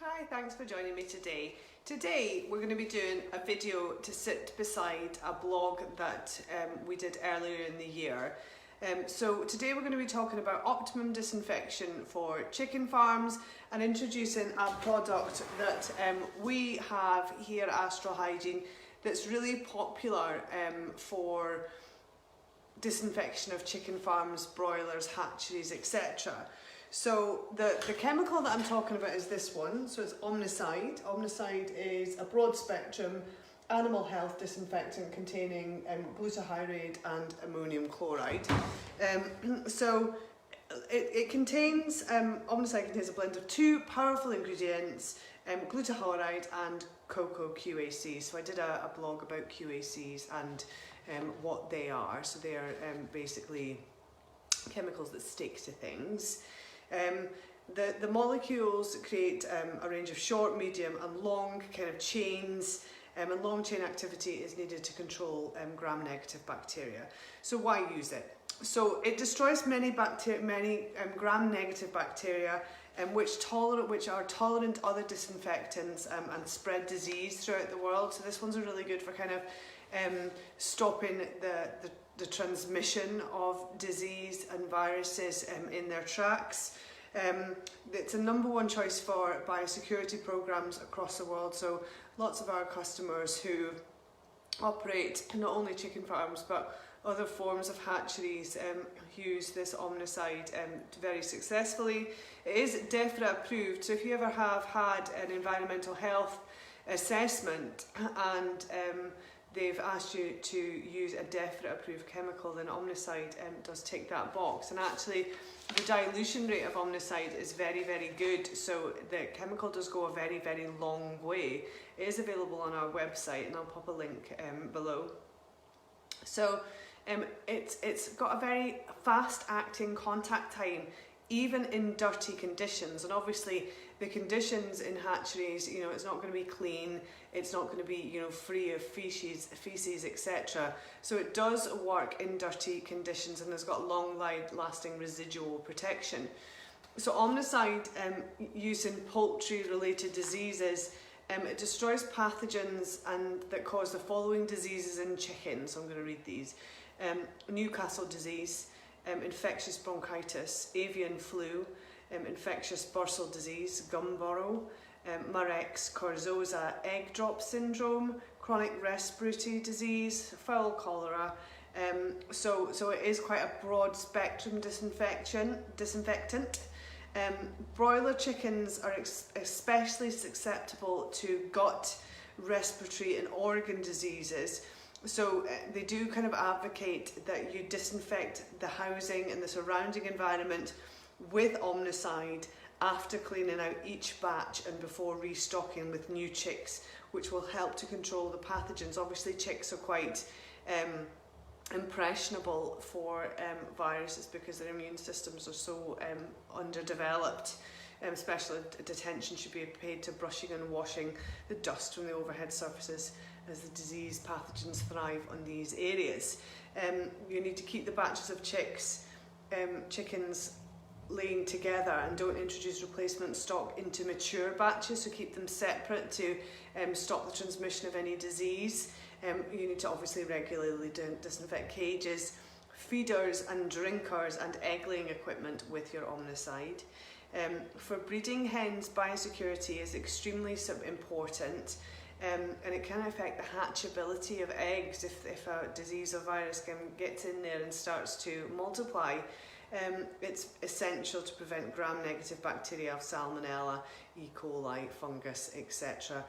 Hi, thanks for joining me today. Today we're going to be doing a video to sit beside a blog that we did earlier in the year. So today we're going to be talking about optimum disinfection for chicken farms and introducing a product that we have here at Astral Hygiene that's really popular for disinfection of chicken farms, broilers, hatcheries, etc. So the chemical that I'm talking about is this one, so it's Omnicide. Omnicide is a broad spectrum animal health disinfectant containing glutarate and ammonium chloride. So it contains, Omnicide contains a blend of two powerful ingredients, glutarate and cocoa QACs. So I did a blog about QACs and what they are. So they are basically chemicals that stick to things. The molecules create a range of short, medium and long kind of chains, and long chain activity is needed to control gram-negative bacteria. So why use it? So it destroys many gram-negative bacteria which are tolerant to other disinfectants and spread disease throughout the world. So this one's really good for kind of stopping the transmission of disease and viruses in their tracks. It's a #1 choice for biosecurity programs across the world, so lots of our customers who operate not only chicken farms but other forms of hatcheries use this Omnicide very successfully. It is DEFRA approved, so if you ever have had an environmental health assessment and they've asked you to use a DEFRA approved chemical, then Omnicide does tick that box. And actually the dilution rate of Omnicide is very, very good, so the chemical does go a very, very long way. It is available on our website and I'll pop a link below. So it's got a very fast acting contact time even in dirty conditions, and obviously the conditions in hatcheries, you know, it's not going to be clean, it's not going to be, you know, free of feces, etc. So it does work in dirty conditions and has got long lasting residual protection. So Omnicide, used in poultry related diseases, it destroys pathogens and that cause the following diseases in chickens. So I'm going to read these: Newcastle disease, infectious bronchitis, avian flu, infectious bursal disease, gumburrow, Marek's Corzoza egg drop syndrome, chronic respiratory disease, fowl cholera. So it is quite a broad spectrum disinfectant. Broiler chickens are especially susceptible to gut, respiratory and organ diseases. So they do kind of advocate that you disinfect the housing and the surrounding environment with Omnicide after cleaning out each batch and before restocking with new chicks, which will help to control the pathogens. Obviously chicks are quite impressionable for viruses because their immune systems are so underdeveloped. Special attention should be paid to brushing and washing the dust from the overhead surfaces as the disease pathogens thrive on these areas. You need to keep the batches of chickens laying together and don't introduce replacement stock into mature batches, so keep them separate to stop the transmission of any disease. You need to obviously regularly disinfect cages, feeders and drinkers and egg laying equipment with your Omnicide. For breeding hens, biosecurity is extremely important, and it can affect the hatchability of eggs if a disease or virus gets in there and starts to multiply. It's essential to prevent gram-negative bacteria of Salmonella, E. coli, fungus, etc.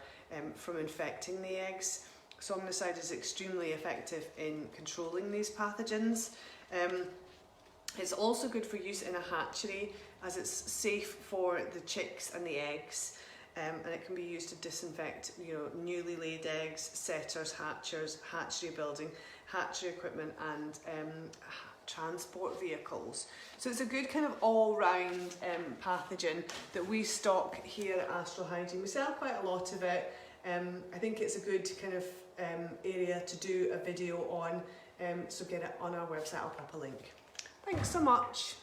From infecting the eggs. So Omnicide is extremely effective in controlling these pathogens. It's also good for use in a hatchery as it's safe for the chicks and the eggs, and it can be used to disinfect, you know, newly laid eggs, setters, hatchers, hatchery building, hatchery equipment and transport vehicles. So it's a good kind of all-round pathogen that we stock here at Astral Hygiene. We sell quite a lot of it. I think it's a good kind of area to do a video on, so get it on our website. I'll pop a link. Thanks so much.